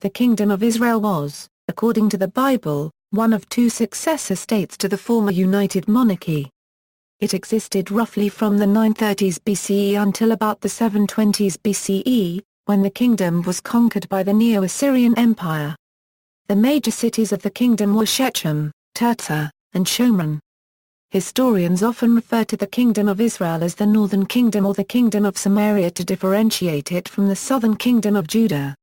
the Kingdom of Israel was, according to the Bible, one of two successor states to the former United Monarchy. It existed roughly from the 930s BCE until about the 720s BCE, when the kingdom was conquered by the Neo-Assyrian Empire. The major cities of the kingdom were Shechem, Tirzah, and Shomron. Historians often refer to the Kingdom of Israel as the Northern Kingdom or the Kingdom of Samaria to differentiate it from the Southern Kingdom of Judah.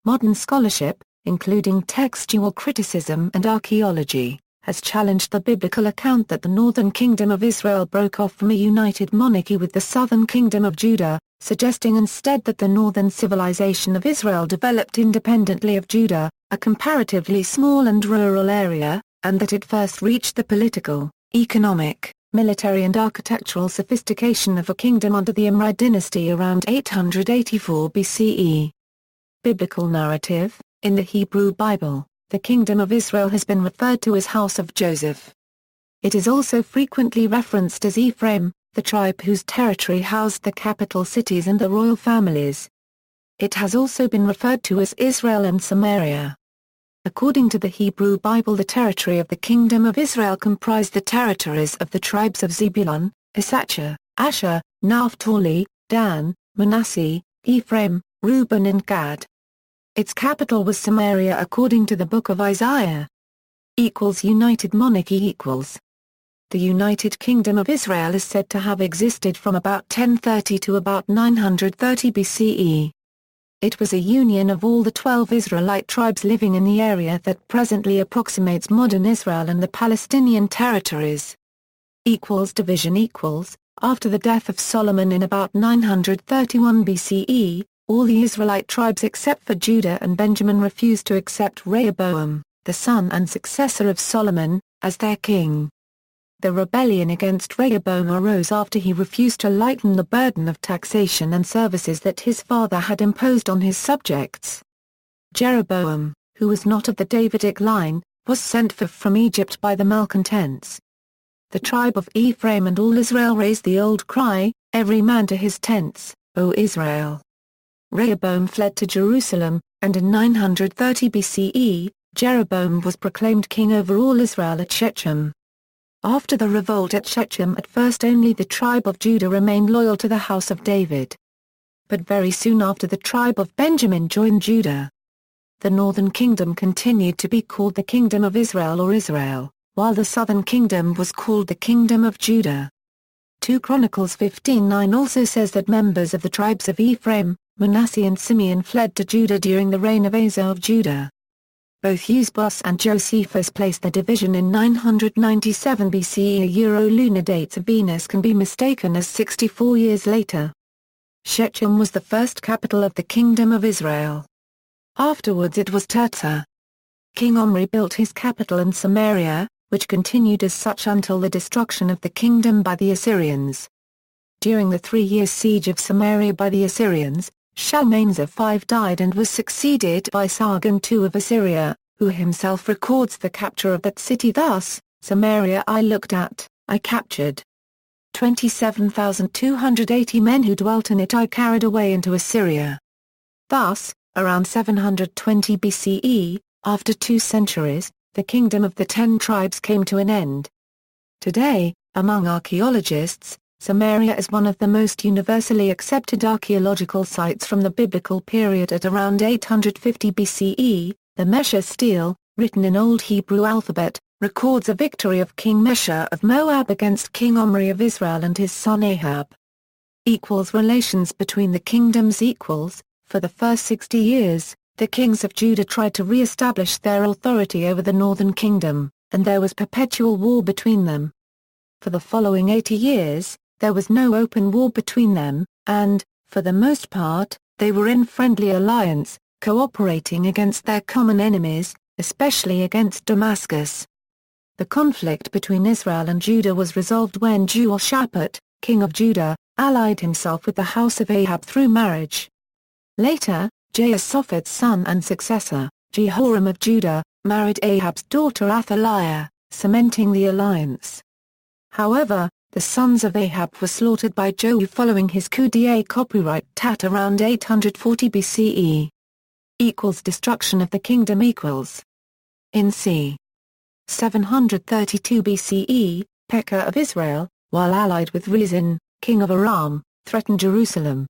Modern scholarship, including textual criticism and archaeology, has challenged the biblical account that the Northern Kingdom of Israel broke off from a united monarchy with the Southern Kingdom of Judah, suggesting instead that the northern civilization of Israel developed independently of Judah, a comparatively small and rural area, and that it first reached the political, economic, military and architectural sophistication of a kingdom under the Imrad dynasty around 884 BCE. Biblical narrative: in the Hebrew Bible, the Kingdom of Israel has been referred to as House of Joseph. It is also frequently referenced as Ephraim, the tribe whose territory housed the capital cities and the royal families. It has also been referred to as Israel and Samaria. According to the Hebrew Bible, the territory of the Kingdom of Israel comprised the territories of the tribes of Zebulun, Issachar, Asher, Naphtali, Dan, Manasseh, Ephraim, Reuben and Gad. Its capital was Samaria according to the Book of Isaiah. United Monarchy equals. The United Kingdom of Israel is said to have existed from about 1030 to about 930 BCE. It was a union of all the 12 Israelite tribes living in the area that presently approximates modern Israel and the Palestinian territories. Division. After the death of Solomon in about 931 BCE, all the Israelite tribes except for Judah and Benjamin refused to accept Rehoboam, the son and successor of Solomon, as their king. The rebellion against Rehoboam arose after he refused to lighten the burden of taxation and services that his father had imposed on his subjects. Jeroboam, who was not of the Davidic line, was sent forth from Egypt by the malcontents. The tribe of Ephraim and all Israel raised the old cry, "Every man to his tents, O Israel." Rehoboam fled to Jerusalem, and in 930 BCE, Jeroboam was proclaimed king over all Israel at Shechem. After the revolt at Shechem, at first only the tribe of Judah remained loyal to the house of David. But very soon after, the tribe of Benjamin joined Judah. The northern kingdom continued to be called the Kingdom of Israel or Israel, while the southern kingdom was called the Kingdom of Judah. 2 Chronicles 15:9 also says that members of the tribes of Ephraim, Manasseh and Simeon fled to Judah during the reign of Asa of Judah. Both Eusebius and Josephus place the division in 997 BCE. Euro-lunar dates of Venus can be mistaken as 64 years later. Shechem was the first capital of the Kingdom of Israel. Afterwards it was Tirzah. King Omri built his capital in Samaria, which continued as such until the destruction of the kingdom by the Assyrians. During the 3-year siege of Samaria by the Assyrians, Shalmaneser V died and was succeeded by Sargon II of Assyria, who himself records the capture of that city thus: "Samaria I looked at, I captured. 27,280 men who dwelt in it I carried away into Assyria." Thus, around 720 BCE, after 2 centuries, the kingdom of the 10 tribes came to an end. Today, among archaeologists, Samaria is one of the most universally accepted archaeological sites from the biblical period. At around 850 BCE, the Mesher stele, written in Old Hebrew alphabet, records a victory of King Mesher of Moab against King Omri of Israel and his son Ahab. Relations between the kingdoms. For the first 60 years, the kings of Judah tried to re-establish their authority over the northern kingdom, and there was perpetual war between them. For the following 80 years, there was no open war between them, and, for the most part, they were in friendly alliance, cooperating against their common enemies, especially against Damascus. The conflict between Israel and Judah was resolved when Jehoshaphat, king of Judah, allied himself with the house of Ahab through marriage. Later, Jehoshaphat's son and successor, Jehoram of Judah, married Ahab's daughter Athaliah, cementing the alliance. However, the sons of Ahab were slaughtered by Jehu following his coup d'état around 840 BCE. Destruction of the kingdom equals. In c. 732 BCE, Pekah of Israel, while allied with Rezin, king of Aram, threatened Jerusalem.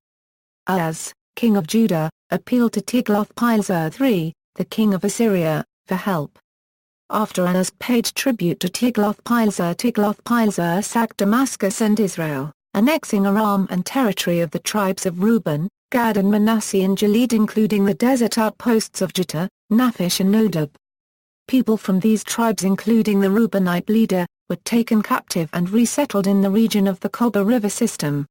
Ahaz, king of Judah, appealed to Tiglath-Pileser III, the king of Assyria, for help. After Ahaz paid tribute to Tiglath-Pileser, Tiglath-Pileser sacked Damascus and Israel, annexing Aram and territory of the tribes of Reuben, Gad and Manasseh and Gilead, including the desert outposts of Juttah, Naphish and Nodab. People from these tribes, including the Reubenite leader, were taken captive and resettled in the region of the Koba River system.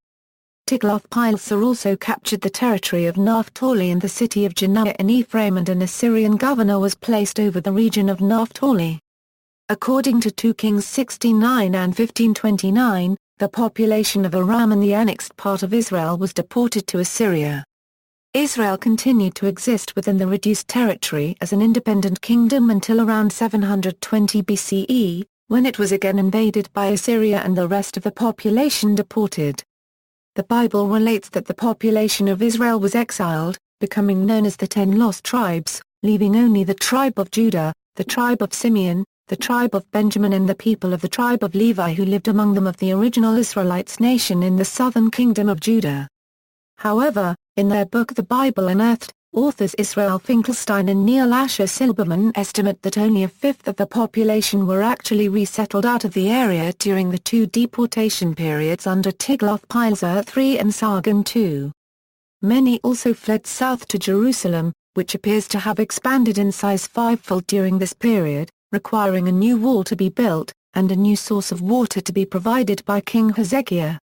Tiglath-Pileser also captured the territory of Naphtali and the city of Genoa in Ephraim, and an Assyrian governor was placed over the region of Naphtali. According to 2 Kings 16:9 and 15:29, the population of Aram and the annexed part of Israel was deported to Assyria. Israel continued to exist within the reduced territory as an independent kingdom until around 720 BCE, when it was again invaded by Assyria and the rest of the population deported. The Bible relates that the population of Israel was exiled, becoming known as the 10 lost tribes, leaving only the tribe of Judah, the tribe of Simeon, the tribe of Benjamin and the people of the tribe of Levi who lived among them of the original Israelites nation in the southern kingdom of Judah. However, in their book The Bible Unearthed, authors Israel Finkelstein and Neil Asher Silberman estimate that only a fifth of the population were actually resettled out of the area during the 2 deportation periods under Tiglath-Pileser III and Sargon II. Many also fled south to Jerusalem, which appears to have expanded in size fivefold during this period, requiring a new wall to be built, and a new source of water to be provided by King Hezekiah.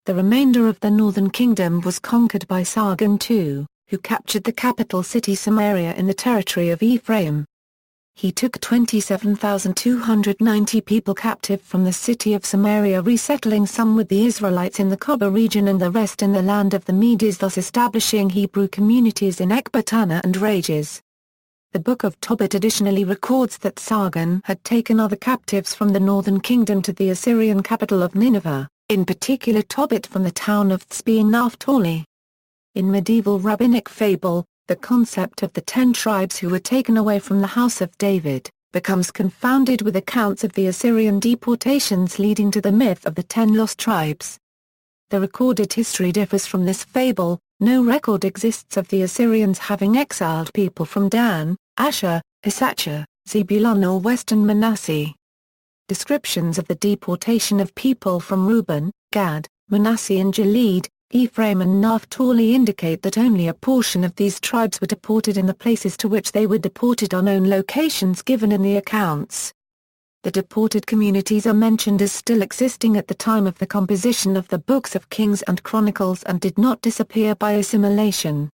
The remainder of the northern kingdom was conquered by Sargon II, who captured the capital city Samaria in the territory of Ephraim. He took 27,290 people captive from the city of Samaria, resettling some with the Israelites in the Koba region and the rest in the land of the Medes, thus establishing Hebrew communities in Ecbatana and Rages. The Book of Tobit additionally records that Sargon had taken other captives from the northern kingdom to the Assyrian capital of Nineveh, in particular Tobit from the town of Tzvi in Naphtali. In medieval rabbinic fable, the concept of the 10 tribes who were taken away from the house of David becomes confounded with accounts of the Assyrian deportations, leading to the myth of the 10 lost tribes. The recorded history differs from this fable. No record exists of the Assyrians having exiled people from Dan, Asher, Issachar, Zebulun or western Manasseh. Descriptions of the deportation of people from Reuben, Gad, Manasseh and Gilead, Ephraim and Naphtali indicate that only a portion of these tribes were deported in the places to which they were deported are known locations given in the accounts. The deported communities are mentioned as still existing at the time of the composition of the books of Kings and Chronicles and did not disappear by assimilation.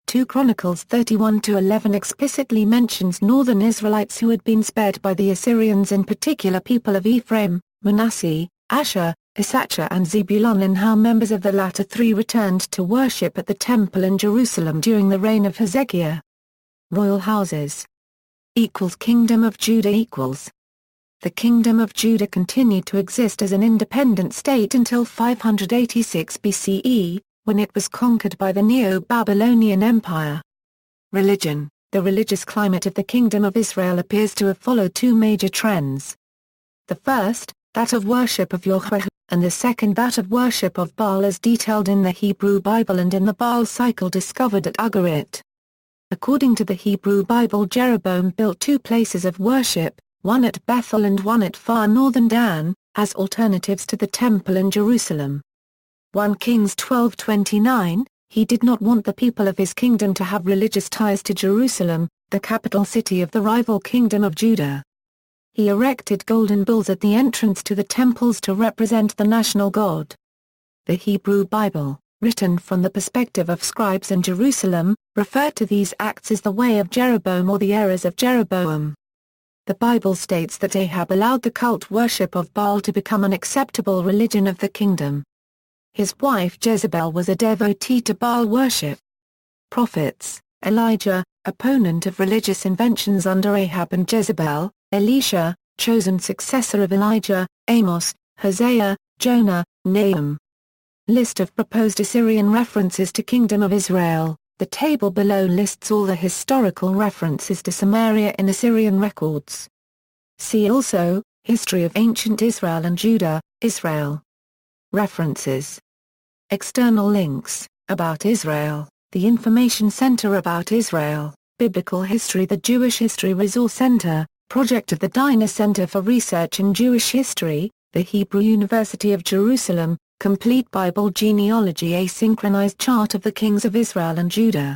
2 Chronicles 31-11 explicitly mentions northern Israelites who had been spared by the Assyrians, in particular people of Ephraim, Manasseh, Asher, Issachar and Zebulun, and how members of the latter 3 returned to worship at the temple in Jerusalem during the reign of Hezekiah. Royal houses. Kingdom of Judah . The Kingdom of Judah continued to exist as an independent state until 586 BCE, when it was conquered by the Neo-Babylonian Empire. Religion. The religious climate of the Kingdom of Israel appears to have followed 2 major trends. The first, that of worship of Yahweh, and the second that of worship of Baal, as detailed in the Hebrew Bible and in the Baal cycle discovered at Ugarit. According to the Hebrew Bible, Jeroboam built 2 places of worship, one at Bethel and one at far northern Dan, as alternatives to the temple in Jerusalem. 1 Kings 12:29, he did not want the people of his kingdom to have religious ties to Jerusalem, the capital city of the rival Kingdom of Judah. He erected golden bulls at the entrance to the temples to represent the national god. The Hebrew Bible, written from the perspective of scribes in Jerusalem, referred to these acts as the way of Jeroboam or the errors of Jeroboam. The Bible states that Ahab allowed the cult worship of Baal to become an acceptable religion of the kingdom. His wife Jezebel was a devotee to Baal worship. Prophets: Elijah, opponent of religious inventions under Ahab and Jezebel; Elisha, chosen successor of Elijah; Amos, Hosea, Jonah, Nahum. List of proposed Assyrian references to Kingdom of Israel. The table below lists all the historical references to Samaria in Assyrian records. See also, History of Ancient Israel and Judah, Israel. References. External links, About Israel, the Information Center About Israel, Biblical History, the Jewish History Resource Center, project of the Diner Center for Research in Jewish History, the Hebrew University of Jerusalem, Complete Bible Genealogy, a synchronized chart of the kings of Israel and Judah.